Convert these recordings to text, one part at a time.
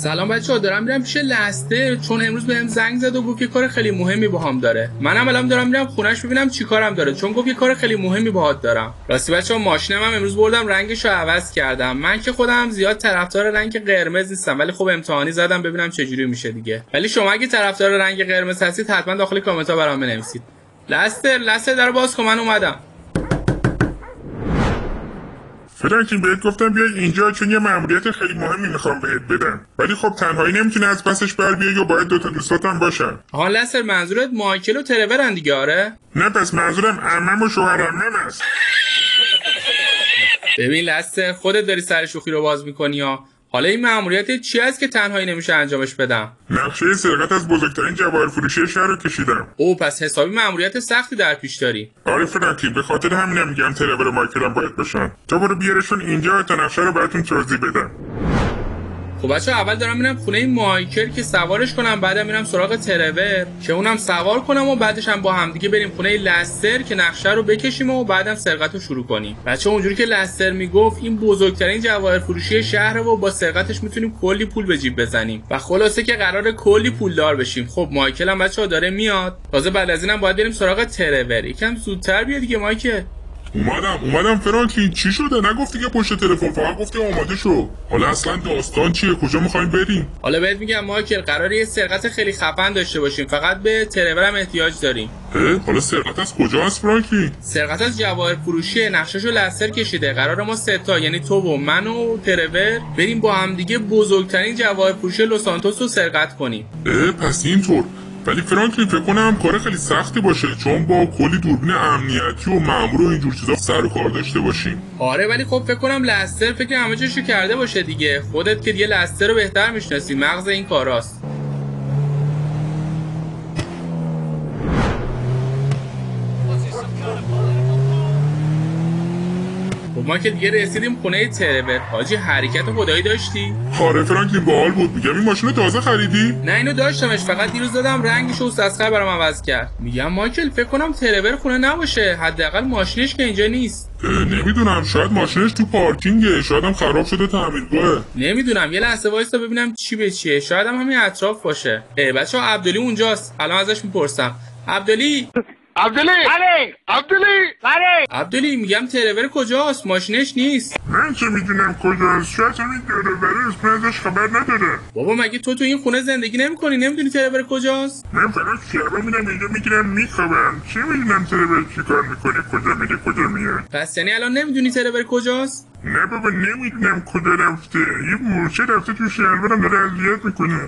سلام بچه‌ها، دارم میرم پیش لستر چون امروز بهم زنگ زد و گفت یه کار خیلی مهمی باهام داره. منم الان دارم میرم خونه‌اش ببینم چیکارم داره چون گفت یه کار خیلی مهمی باهات دارم. راستی بچه‌ها ماشینم هم امروز بردم رنگشو عوض کردم. من که خودم زیاد طرفدار رنگ قرمز نیستم ولی خب امتحانی زدم ببینم چه جوری میشه دیگه. ولی شما اگه طرفدار رنگ قرمز هستید حتما داخل کامنت‌ها برام بنویسید. لستر درو باز کن، من اومدم. فرانکلین بهت گفتم بیای اینجا چون یه مأموریت خیلی مهمی میخوام بهت بدم، ولی خب تنهایی نمیتونی از پسش بر بیای و باید دوتا دوستاتم باشن. آها لستر، منظورت مایکل و ترورن دیگه؟ آره نه پس منظورم عمم و شوهر عمم است. ببین لستر، خودت داری سر شوخی رو باز میکنی ها. حالا این مأموریت چی است که تنهایی نمیشه انجامش بدم؟ نقشه سرقت از بزرگترین جواهر فروشی شهر رو کشیدم. او پس حسابی مأموریت سختی در پیش داری. آره فرانکلین، به خاطر همینم میگم ترور و مایکلم باید باشن. تو برو بیارشون اینجا تا نقشه رو براتون توضیح بدم. خب بچه‌ها، اول دارم میرم خونه این مایکل که سوارش کنم، بعدم میرم سراغ ترور که اونم سوار کنم و بعدش هم با هم دیگه بریم خونه لستر که نقشه رو بکشیم و بعدم سرقت رو شروع کنیم. بچه‌ها اونجوری که لستر میگفت این بزرگترین جواهر فروشی شهر و با سرقتش میتونیم کلی پول به جیب بزنیم و خلاصه که قراره کلی پولدار بشیم. خب مایکل هم بچه‌ها داره میاد. تازه بعد از اینم باید بریم سراغ ترور. یکم زودتر بیا دیگه مایکل. اومدم فرانکلین. چی شده؟ نگفتی که پشت تلفن، فقط گفتی آماده شو. حالا اصلا داستان چیه؟ کجا میخوایم بریم؟ حالا بهت میگم مایکل، قراره یه سرقت خیلی خفن داشته باشیم، فقط به ترورم احتیاج داریم. حالا سرقت از کجا است فرانکلین؟ سرقت از جواهر فروشی، نقشه‌شو لستر کشیده. قراره ما سه تا، یعنی تو و من و ترور، بریم با هم دیگه بزرگترین جواهر فروشی لس سانتوس رو سرقت کنیم. پس اینطور. ولی فرانکلین فکر کنم کار خیلی سختی باشه چون با کلی دوربین امنیتی و مأمور و اینجور چیزا سر و کار داشته باشیم. آره ولی خب فکر کنم لستر فکر همه چیزو کرده باشه دیگه. خودت که دیگه لستر رو بهتر میشناسی، مغز این کاراست. ما که دیگه رسیدیم خونه ترور. حاجی حرکت خدایی داشتی؟ آره فرانکلین باحال بود. میگم این ماشین تازه خریدی؟ نه اینو داشتمش، فقط دیروز دادم رنگش و تسخیر برام عوض کرد. میگم مایکل فکر کنم ترور خونه نباشه، حداقل ماشینش که اینجا نیست. نمیدونم، شاید ماشینش تو پارکینگه، شاید هم خراب شده تعمیرگاهه. نمیدونم، یه لحظه وایستا ببینم چی به چیه. شاید هم همین اطراف باشه. بچه‌ها عبدلی اونجاست، الان ازش میپرسم. عبدلی عبدلی میگم ترور کجاست؟ ماشینش نیست. من چه میدونم کجاست؟ شاید همین ترور اسم ازش خبر نداره. بابا مگه تو این خونه زندگی نمی‌کنی؟ نمیدونی ترور کجاست؟ من فقط شبا میرم اینجا میگیرم میخوابم. چه میدونم ترور چیکار میکنه، کجا میره کجا میاد. پس یعنی الان نمیدونی ترور کجاست؟ نه بابا نمیدونم کجا رفته. یه مورچه رفته تو شلوارم داره اذیت میکنه.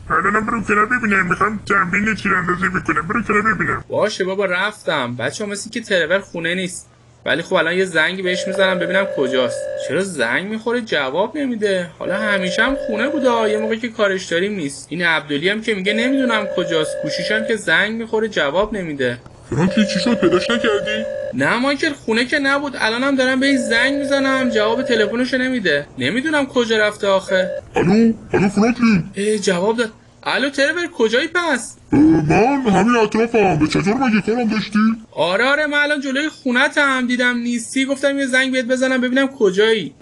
حالا برو کنار ببینم، میخوام تمرین تیراندازی بکنم. برو کنار ببینم. باشه بابا رفتم. بچه‌ها مثل که ترور خونه نیست، ولی خب الان یه زنگی بهش میزنم ببینم کجاست. چرا زنگ میخوره جواب نمیده؟ حالا همیشه هم خونه بوده، یه موقعی که کارش داریم نیست. این عبدلی هم که میگه نمیدونم کجاست، گوشیشم که زنگ میخوره جواب نمیده. فرانکلین چی شد؟ پیداش نکردی؟ نه مایکل خونه که نبود، الانم دارم بهش زنگ میزنم جواب تلفنشو نمیده. نمیدونم کجا رفته آخه. الو فرانکلین. جواب داد. الو ترور کجایی پس؟ من همین اطرافم. به چطور مگه کارم داشتی؟ آره من الان جلوی خونه‌ام، دیدم نیستی، گفتم یه زنگ بهت بزنم ببینم کجایی.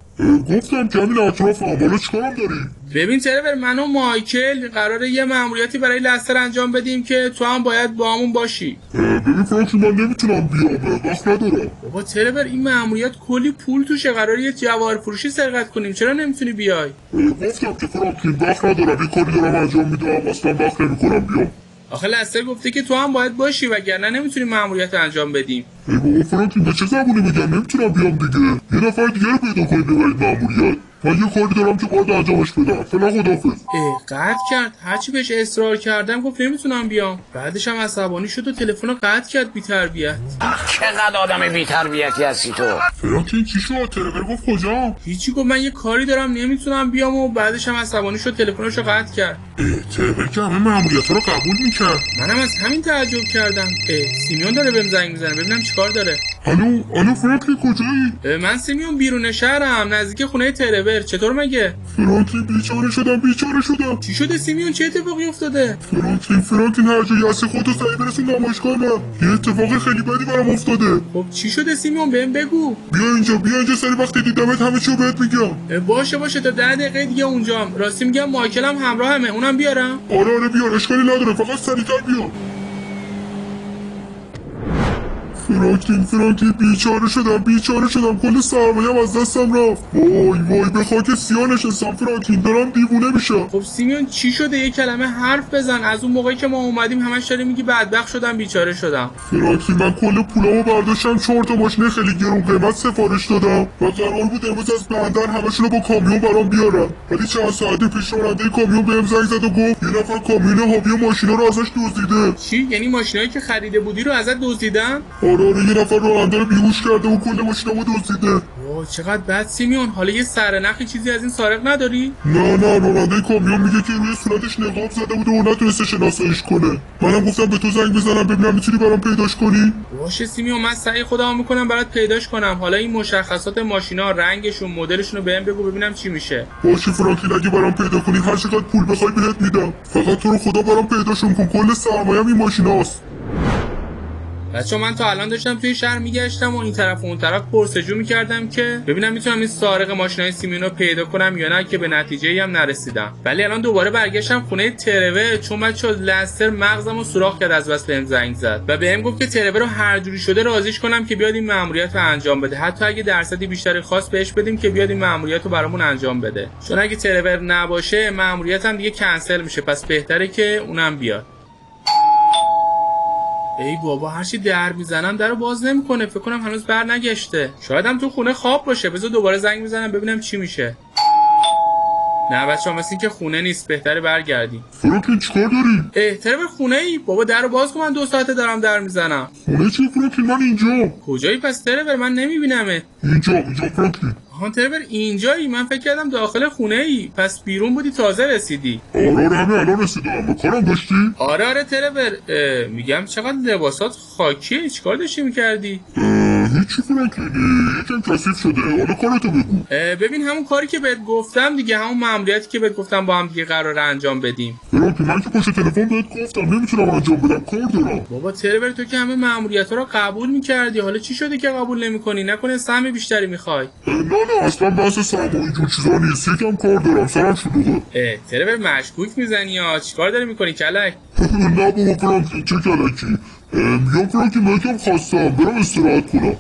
گفتم که همین اطرافم. حالا چیکارم داری؟ ببین ترور، من و مایکل قراره یه مأموریتی برای لستر انجام بدیم که تو هم باید با همون باشی. ببین فرانکلین من نمیتونم بیام، وقت ندارم. بابا ترور این مأموریت کلی پول توشه، قراره یه جواهر فروشی سرقت کنیم، چرا نمیتونی بیای؟ گفتم که فرانکلین وقت ندارم، یه کاری دارم انجام میدم، اصلا وقت نمیکنم بیام. آخه لستر گفته که تو هم باید باشی وگرنه نمیتونیم مأموریت انجام بدیم. بابا فرانکلین به چه زبونی بگم؟ نمیتونم بیام دیگه. یه نفر دیگه رو پیدا کنید ببرید مأموریت. من یه کاری دارم که باید انجامش بدم. فعلا خداحافظ. قطع کرد. هرچی بهش اصرار کردم گفت نمیتونم بیام. بعدش هم عصبانی شد و تلفن رو قطع کرد. بی‌تربیت. چقدر آدم بی‌تربیتی هستی تو. فرانکلین چی شد؟ ترور گفت کجا؟ هیچی، گفت من یه کاری دارم نمیتونم بیام و بعدش هم عصبانی شد تلفنش رو قطع کرد. ترور که همه مأموریت‌ها رو قبول میکرد. منم از همین تعجب کردم. سیمیون داره بهم زنگ میزنه ببینم چیکار داره. الو فرانکلین کجایی؟ من سیمیون بیرون شهرم نزدیک خونه ترور. چطور مگه؟ فرانکلین بیچاره شدم. چی شده سیمیون؟ چه اتفاقی افتاده؟ فرانکلین هر جایی هستی خودتو سریع برسون نمایشگاه من. یه اتفاق خیلی بدی برام افتاده. خب چی شده سیمیون؟ بهم بگو. بیا اینجا سریع وقتی دیدمت همه چیو بهت میگم. باشه تا 10 دقیقه دیگه اونجام. راستی میگم مایکلم همراهمه. اونم بیارم؟ آره بیار اشکالی نداره فقط سریعتر بیا. فرانکلین بیچاره شدم کل سرمایه‌ام از دستم رفت. وای به خاک سیاه نشستم فرانکلین دارم دیوونه میشم. خب سیمیون چی شده؟ یه کلمه حرف بزن. از اون موقعی که ما اومدیم همش داری میگی بدبخت شدم بیچاره شدم. فرانکلین من کل پولامو برداشتم 4 تا ماشین خیلی گرون قیمت سفارش دادم و قرار بود امروز از بندر همشونو با کامیون برام بیارم، ولی چند ساعت پیش راننده کامیون بهم زنگ زد و گفت یه نفر کامیون هاوی ماشینا رو ازش دزدیده. چی؟ یعنی ماشینایی که خریده بودی رو ازت دزدیدن؟ آره یه نفر راننده رو بیهوش کرده و کل ماشینامو دزدیده. چقدر بد سیمیون. حالا یه سرنخی چیزی از این سارق نداری؟ نه راننده کامیون میگه که روی صورتش نقاب زده بوده و نتونسته شناساییش کنه. منم گفتم به تو زنگ بزنم ببینم میتونی برام پیداش کنی. باشه سیمیون من سعی خودم میکنم برات پیداش کنم. حالا این مشخصات ماشینا، رنگشون، مدلشون رو بهم بگو ببینم چی میشه. باشه فرانکلین اگه برام پیدا کنی هر چقدر پول بخوای بهت میدم. فقط تو رو خدا برام پیداشون کن. کل سرمایه‌ام این ماشیناست. بچه من تا الان داشتم توی شهر میگشتم و این طرف و اون طرف پرسجو میکردم که ببینم میتونم این سارق ماشینای سیمیون رو پیدا کنم یا نه، که به نتیجه‌ای هم نرسیدم. ولی الان دوباره برگشتم خونه ترور چون بچه لستر مغزمو سوراخ کرد از بس بهم زنگ زد و بهم گفت که ترور رو هر جوری شده راضیش کنم که بیاد این مأموریت رو انجام بده، حتی اگه درصدی بیشتری خواست بهش بدیم که بیاد این مأموریت رو برامون انجام بده، چون اگه ترور نباشه مأموریتم دیگه کنسل میشه، پس بهتره که اونم بیاد. ای بابا هرچی در میزنم درو باز نمیکنه. فکر کنم هنوز بر نگشته. شاید هم تو خونه خواب باشه. بذار دوباره زنگ بزنم ببینم چی میشه. نه بچه‌ها مثل این که خونه نیست. بهتره برگردیم. فرانکلین چیکار داری؟ ترور خونه ای؟ بابا درو باز کن. من 2 ساعته دارم در میزنم. خونه چی فرانکلین؟ من اینجا. کجایی پس ترور؟ من نمیبینمت. اینجا فرانکلین. ترور اینجایی؟ من فکر کردم داخل خونه ای. پس بیرون بودی تازه رسیدی. آره همه الان رسیدم. به کارم داشتی؟ آره ترور. میگم چقدر لباسات خاکیه. چیکار داشتی میکردی؟ هیچی فرانکلین یکم کثیف شده. حالا کارتو بگو. ببین همون کاری که بهت گفتم دیگه، همون مأموریتی که بهت گفتم با هم دیگه قرار انجام بدیم. فرانکلین من که پشت تلفن بهت گفتم نمیتونم انجام بدم، کار دارم. بابا ترور تو که همه مأموریت‌ها رو قبول می‌کردی، حالا چی شده که قبول نمی‌کنی؟ نکنه سهم بیشتری می‌خوای؟ نه اصلا بحث سرمایه اینجور چیزا نیست. یکم کار دارم سرم شلوغه. ترور مشکوک میزنی یا چیکار داری می‌کنی کلک؟ نه بابا فرانکلین چه کلکی. میگم فرانکلین من یکم خواستم برم استراحت کنم.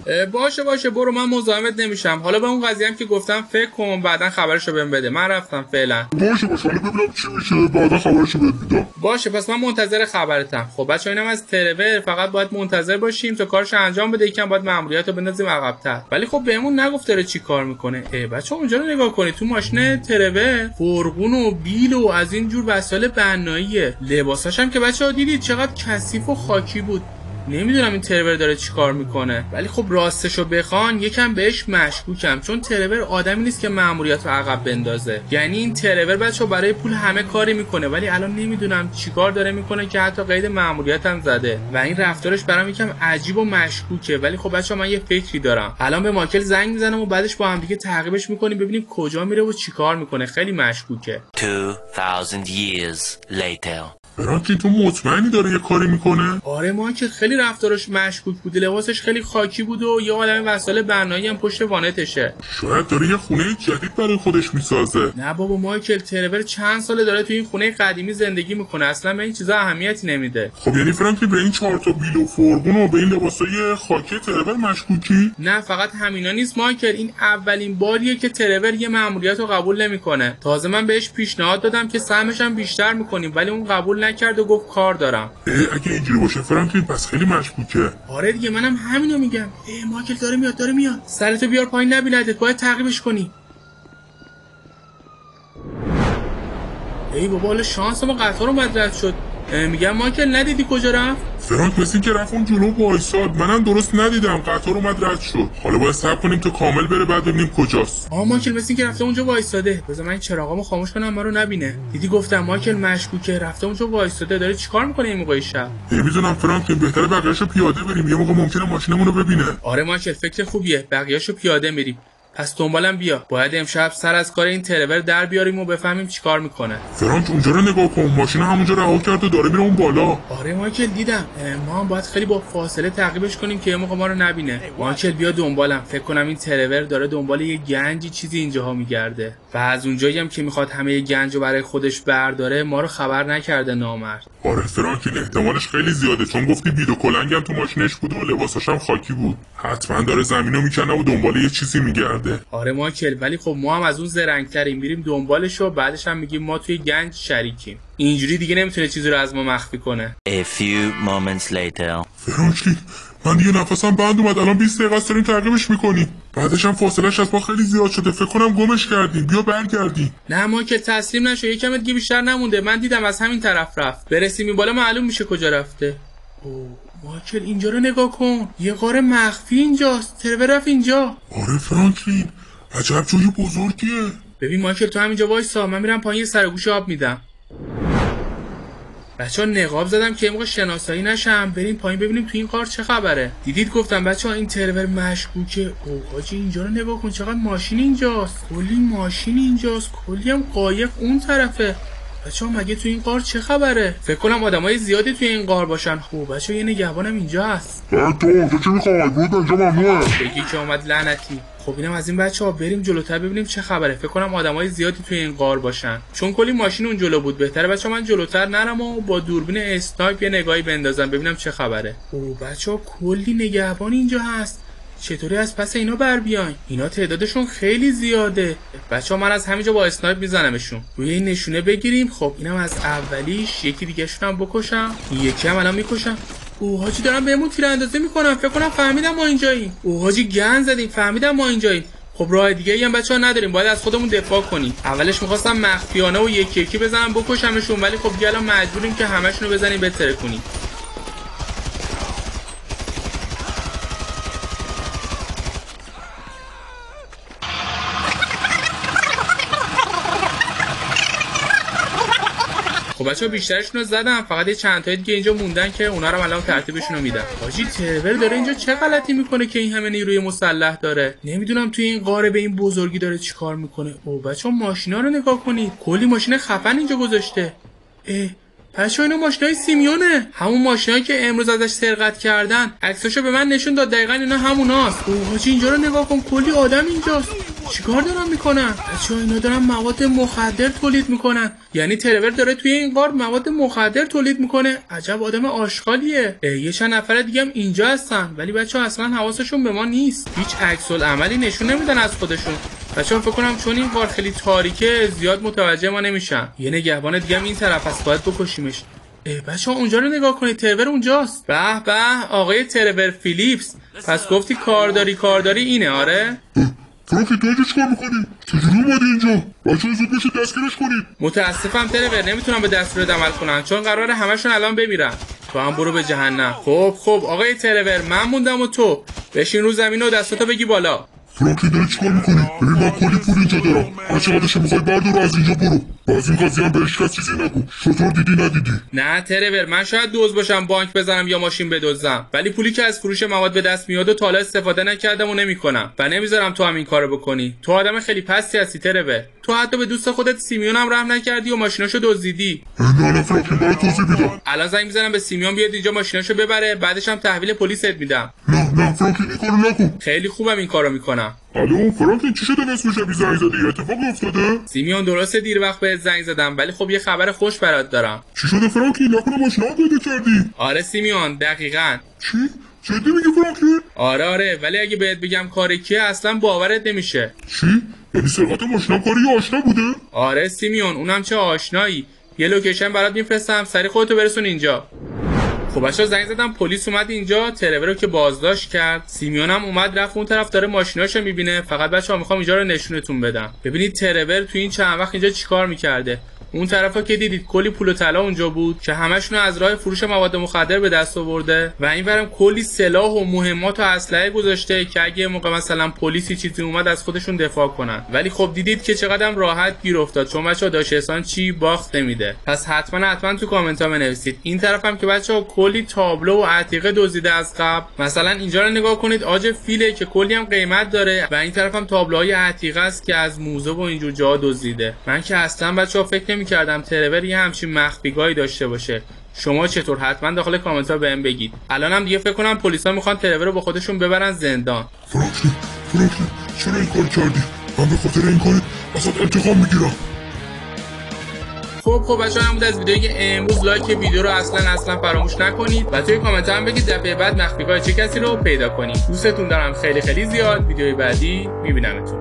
باشه برو، من مزاحمت نمیشم. حالا به اون قضیه هم که گفتم فکر کن، بعدن خبرشو بهم بده. من رفتم فعلا. باشه حالا ببینم چی میشه بعدا خبرشو بهت میدم. باشه پس من منتظر خبرتم. خب بچه‌ها اینم از ترور. فقط باید منتظر باشیم تا کارش انجام بده. یکم باید مأموریتو بندازیم عقب‌تر. ولی خب بهمون نگفت داره چی کار میکنه. بچه‌ها اونجا رو نگاه کنید. تو ماشین ترور فرغون و بیل و از این جور وسایل بناییه. لباساش هم که بچه‌ها دیدید چقدر کثیف و خاکی بود. نمیدونم این ترور داره چی کار میکنه، ولی خب راستشو بخوان یکم بهش مشکوکم، چون ترور آدمی نیست که مأموریت رو عقب بندازه. یعنی این ترور بچه‌ها برای پول همه کاری میکنه، ولی الان نمیدونم چیکار داره میکنه که حتی قید مأموریت هم زده و این رفتارش برام یکم عجیب و مشکوکه. ولی خب بچه‌ها من یه فکری دارم. الان به مایکل زنگ میزنم و بعدش با هم دیگه تعقیبش میکنیم ببینیم کجا میره و چیکار میکنه. خیلی مشکوکه. 2000 years later. فرانکلین تو مطمئنی داره یه کاری میکنه؟ آره مایکل خیلی رفتارش مشکوک بوده. لباسش خیلی خاکی بود و یه عالمه وسایل بنایی هم پشت وانتشه. شاید داره یه خونه جدید برای خودش میسازه. نه بابا مایکل، ترور چند ساله داره تو این خونه قدیمی زندگی میکنه، اصلا به این چیزا اهمیتی نمیده. خب یعنی فرانکلین به این 4 تا بیل و فرغون و به این لباسای خاکی ترور مشکوکی؟ نه فقط همینا نیست مایکل، این اولین باریه که ترور یه مأموریت رو قبول نمیکنه. تازه من بهش پیشنهاد دادم که سهمش هم بیشتر میکنیم، ولی اون قبول نکرد و گفت کار دارم. اگه اینجوری باشه فرانکلین پس خیلی مشکوکه. آره دیگه منم همینو میگم. مایکل داره میاد. سرتو بیار پایین نبیندت، باید تعقیبش کنی. ای بابا حالا شانس ما قطار اومد رد شد. میگم مایکل ندیدی کجا رفت؟ فرانک مثل که رفت اون جلو وایساد، منم درست ندیدم، قطار اومد رد شد. حالا باید صبر کنیم تا کامل بره بعد ببینیم کجاست. مایکل مثل که رفته اونجا وایساده. بذار من این چراغامو خاموش کنم ما رو نبینه. دیدی گفتم مایکل مشکوکه، رفته اونجا وایساده. داره چیکار میکنه این موقع شب؟ نمیدونم فرانک، بهتره بقیه‌شو پیاده بریم، یه موقع ممکنه ماشینمون رو ببینه. آره مایکل فکر خوبیه، بقیه‌شو پیاده میریم. پس دنبالم بیا. باید امشب سر از کار این ترور در بیاریم و بفهمیم چیکار میکنه. فرانک اونجا رو نگاه کن، ماشین همونجا رها کرد و داره میره اون بالا. آره مایکل دیدم. ما هم باید خیلی با فاصله تعقیبش کنیم که یه موقع ما رو نبینه. مایکل بیا دنبالم. فکر کنم این ترور داره دنبال یه گنجی چیزی اینجاها میگرده. و از اونجایی هم که میخواد همه گنجو برای خودش برداره ما رو خبر نکرده نامرد. آره فرانک، این احتمالش خیلی زیاده، چون گفتی بید و کلنگم تو ماشینش بود و لباساش هم خاکی بود. حتما داره زمینو میکنه و دنبال یه چیزی میگرده. آره مایکل، ولی خب ما هم از اون زرنگ‌تریم، میریم دنبالش و بعدش هم میگیم ما توی گنج شریکیم. اینجوری دیگه نمیتونه چیزی رو از ما مخفی کنه. A few moments later. فرانک من دیگه نفسم بند اومد، الان 20 دقیقه است داریم تعقیبش میکنیم. بعدش هم فاصله‌اش از ما خیلی زیاد شده، فکر کنم گمش کردیم. بیا برگردیم. نه مایکل تسلیم نشو، یکم دیگه بیشتر نمونده. من دیدم از همین طرف رفت. برسیم این بالا معلوم میشه کجا رفته. اوه مایکل اینجا رو نگاه کن، یه غار مخفی اینجاست. ترور رفت اینجا. آره فرانکلین، عجب جای بزرگیه. ببین مایکل تو همینجا وایسا، من میرم پایین سرگوش آب میدم. بچه‌ها نقاب زدم که یه موقع شناسایی نشم. بریم پایین ببینیم تو این غار چه خبره. دیدید گفتم بچه‌ها این ترور مشکوکه. اوه حاجی اینجا رو نگاه کن، چقدر ماشین اینجاست. کلی ماشین اینجاست، کلی هم قایق اون طرفه. بچه‌ها مگه تو این غار چه خبره؟ فکر کنم آدمای زیادی توی این غار باشن. خب بچه‌ها یه نگهبانم اینجا هست. تو چی می‌خوای؟ بود اینجا ممنوعه. بگی که اومد لعنتی. خب اینم از این بچه‌ها، بریم جلوتر ببینیم چه خبره. فکر کنم آدمای زیادی توی این غار باشن، چون کلی ماشین اون جلو بود. بهتره بچه‌ها من جلوتر نرم و با دوربین اسنایپ یه نگاهی بندازم ببینم چه خبره. اوه بچه‌ها کلی نگهبان اینجا هست. چطوری از پس اینا بر بیاین؟ اینا تعدادشون خیلی زیاده. بچه‌ها من از همینجا با اسنایپ میزنمشون. روی این نشونه بگیریم. خب اینم از اولیش، یکی دیگه‌شون هم بکشم. یکی هم الان میکشم. اوه حاجی دارم بهمون تیراندازی میکنم. فکر کنم فهمیدم ما اینجاییم. اوه حاجی گند زدیم، فهمیدم ما اینجاییم. خب راه دیگه هم بچه‌ها نداریم، باید از خودمون دفاع کنیم. اولش می‌خواستم مخفیانه و یکی یکی بزنم بکشمشون، ولی خب دیگه الان مجبوریم که همشونو بزنیم بتره کنیم. خب بچه‌ها بیشترشون رو زدم، فقط یه چند تا دیگه اینجا موندن که اونا رو الان ترتیبشون رو میدم. حاجی ترور داره اینجا چه غلطی میکنه که این همه نیروی مسلح داره؟ نمیدونم توی این غار به این بزرگی داره چیکار میکنه. او بچه‌ها ماشینا رو نگاه کنید، کلی ماشین خفن اینجا گذاشته. بچه‌ها اینا ماشینای سیمیونه، همون ماشینایی که امروز ازش سرقت کردن. عکساشو به من نشون داد، دقیقاً اینا هموناست. اوه حاجی اینجا رو نگاه کن، کلی آدم اینجاست. چیکار دارن میکنن؟ بچه‌ها اینا دارن مواد مخدر تولید میکنن. یعنی ترور داره توی این غار مواد مخدر تولید میکنه. عجب آدم آشغالیه. یه چند نفر دیگه هم اینجا هستن، ولی بچه‌ها اصلا حواسشون به ما نیست. هیچ عکس العملی نشون نمیدن از خودشون. بچه‌ها فکر کنم چون این غار خیلی تاریکه زیاد متوجه ما نمیشن. یه نگهبان دیگه هم این طرف است، باید بکشیمش. بچه‌ها اونجا رو نگاه کنید، ترور اونجاست. به به آقای ترور فیلیپس، پس گفتی کارداری اینه؟ آره فرانکی تو اینجا چیکار میکنی؟ چجوری اومدی اینجا؟ بچه‌ها زود بشید دستگیرش کنید. متاسفم ترور، نمیتونم به دستورت عمل کنم چون قراره همشون الان بمیرن. تو هم برو به جهنم. خب آقای ترور من موندم و تو بشین رو زمین و دستاتو بگی بالا. فرانکی داری چیکار میکنی؟ ببین من کلی پول اینجا دارم، هر چقدرش میخوای بردار از اینجا برو. باز این قضیه هم بهش کس چیزی نگو. شطور دیدی ندیدی؟ نه ترور، من شاید دزد باشم بانک بزنم یا ماشین بدزدم، ولی پولی که از فروش مواد به دست میاد و تا حالا استفاده نکردم و نمیکنم و نمیذارم تو هم این کارو بکنی. تو آدم خیلی پستی هستی ترور. تو حتی به دوست خودت سیمیون هم رحم نکردی و ماشیناشو دزدیدی. نه فرانکی برات توضیح میدم. الان زنگ میزنم به سیمیون بیاد اینجا ماشیناشو ببره، بعدش هم تحویل پلیست میدم. نه فرانکی این کارو نکن. خیلی خوبم این کارو میکنم. الو فرانکی چی شده نصف شبی زنگ زدی؟ اتفاقی افتاده؟ سیمیون درسته دیر وقت بهت زنگ زدم، ولی خب یه خبر خوش برات دارم. چی شده فرانکی؟ نکنه ماشینا پیدا کردی؟ آره سیمیون دقیقاً. چی؟ جدی میگی فرانکی؟ آره ولی اگه بهت بگم کار کیه اصلا باورت نمیشه. چی؟ یعنی سرقت ماشینا کاری آشنا بوده؟ آره سیمیون اونم چه آشنایی. یه لوکیشن برات میفرستم، سری خودتو برسون اینجا. خب بچه‌ها زنگ زدم پلیس اومد اینجا، ترور رو که بازداشت کرد. سیمیون هم اومد رفت اون طرف داره ماشیناشو میبینه. فقط بچه‌ها میخوام اینجا رو نشونتون بدم. ببینید ترور تو این چند وقت اینجا چیکار میکرده. اون طرفا که دیدید کلی پول و طلا اونجا بود که همشون از راه فروش مواد مخدر به دست آورده و اینورم کلی سلاح و مهمات و اسلحه گذاشته که اگه موقع مثلا پلیسی چیزی اومد از خودشون دفاع کنن. ولی خب دیدید که چقدر راحت گیر افتاد، چون بچه‌ها داش احسان چی باخت نمیده. پس حتما تو کامنت ها بنویسید. این طرفم که بچه‌ها کلی تابلو و عتیقه دزدیده از قبل. مثلا اینجا رو نگاه کنید، عاج فیله که کلی هم قیمت داره و این طرفم تابلوهای عتیقه است که از موزه و اینجور جا دزدیده. من که اصلا بچه‌ها فکر نمی‌کردم ترور یه همچین مخفیگاهی داشته باشه. شما چطور؟ حتما داخل کامنت ها بهم بگید. الانم دیگه فکر کنم پلیسا میخوان ترور رو با خودشون ببرن زندان. فرانکلین چرا این کار کردی؟ من به خاطر این کارت ازت انتقام میگیرم. خب بچه‌ها هم بود از ویدیوی امروز. لایک ویدیو رو اصلا فراموش نکنید و توی کامنت هم بگید دفعه بعد مخفیگاه چه کسی رو پیدا کنیم. دوستتون دارم خیلی زیاد. ویدیوی بعدی میبینمتون.